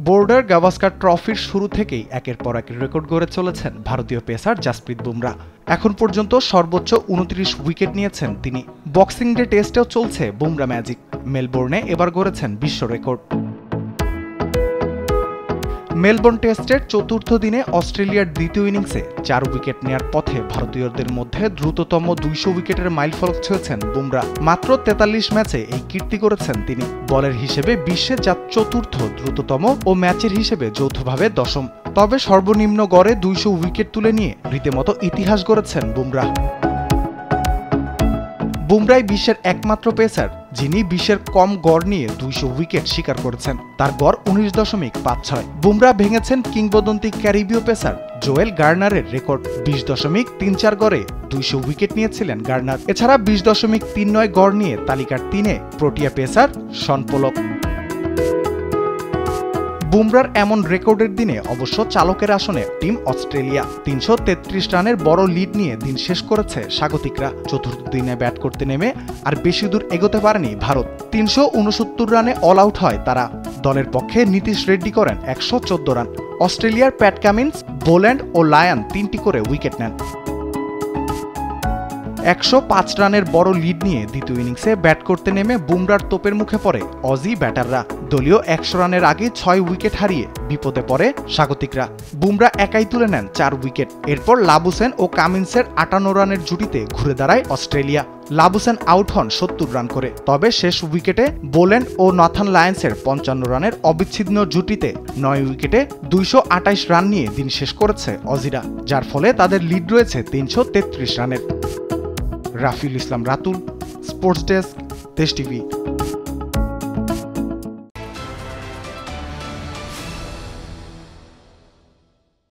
Border Gavaskar ট্রফির শুরু থেকেই একের পর এক রেকর্ড গড়ে চলেছেন ভারতীয় পেসার জাসপ্রীত বুমরা। এখন পর্যন্ত সর্বোচ্চ ২৯ উইকেট নিয়েছেন তিনি। বক্সিং ডে টেস্টেও চলছে বুমরা ম্যাজিক। মেলবোর্নে এবার গড়েছেন বিশ্ব রেকর্ড। মেলবোর্ন টেস্টের চতুর্থ দিনে অস্ট্রেলিয়ার দ্বিতীয় ইনিংসে ৪ উইকেট নেয়ার পথে ভারতীয়দের মধ্যে দ্রুততম ২০০ উইকেটের মাইলফলক ছুঁয়েছেন বুমরা। মাত্র ৪৩ ম্যাচে এই কীর্তি করেছেন তিনি। বলের হিসেবে বিশ্বে যা চতুর্থ দ্রুততম ও ম্যাচের হিসেবে যৌথভাবে দশম। তবে সর্বনিম্ন গড়ে ২০০ উইকেট তুলে নিয়ে রীতিমতো ইতিহাস গড়েছেন বুমরা। বুমরাই বিশ্বের একমাত্র পেসার যিনি বিশ্বের কম গড় নিয়ে ২০০ উইকেট শিকার করেছেন। তার গড় ১৯.৫৬। বুমরা ভেঙেছেন কিংবদন্তি ক্যারিবীয় পেসার জোয়েল গার্নারের রেকর্ড। ২০.৩৪ গড়ে ২০০ উইকেট নিয়েছিলেন গার্নার। এছাড়া ২০.৩৯ গড় নিয়ে তালিকার ৩-এ প্রোটিয়া পেসার শন পোলক। বুমরার এমন রেকর্ডের দিনে অবশ্য চালকের আসনে টিম অস্ট্রেলিয়া। ৩৩৩ রানের বড় লিড নিয়ে দিন শেষ করেছে স্বাগতিকরা। চতুর্থ দিনে ব্যাট করতে নেমে আর বেশি দূর এগোতে পারেনি ভারত। ৩৬৯ রানে অল আউট হয় তারা। দলের পক্ষে নীতিশ রেড্ডি করেন ১১৪ রান। অস্ট্রেলিয়ার প্যাট কামিন্স, বোল্যান্ড ও লায়ন ৩টি করে উইকেট নেন। ১০৫ রানের বড় লিড নিয়ে দ্বিতীয় ইনিংসে ব্যাট করতে নেমে বুমরার তোপের মুখে পড়ে অজি ব্যাটাররা। দলীয় ১০০ রানের আগে ৬ উইকেট হারিয়ে বিপদে পড়ে স্বাগতিকরা। বুমরা একাই তুলে নেন ৪ উইকেট। এরপর লাবুসেন ও কামিন্সের ৫৮ রানের জুটিতে ঘুরে দাঁড়ায় অস্ট্রেলিয়া। লাবুসেন আউট হন ৭০ রান করে। তবে শেষ উইকেটে বোল্যান্ড ও নথান লায়ন্সের ৫৫ রানের অবিচ্ছিন্ন জুটিতে ৯ উইকেটে ২২৮ রান নিয়ে দিন শেষ করেছে অজিরা, যার ফলে তাদের লিড রয়েছে ৩৩৩ রানের। রাফিউল ইসলাম রাতুল, স্পোর্টস ডেস্ক, দেশ টিভি।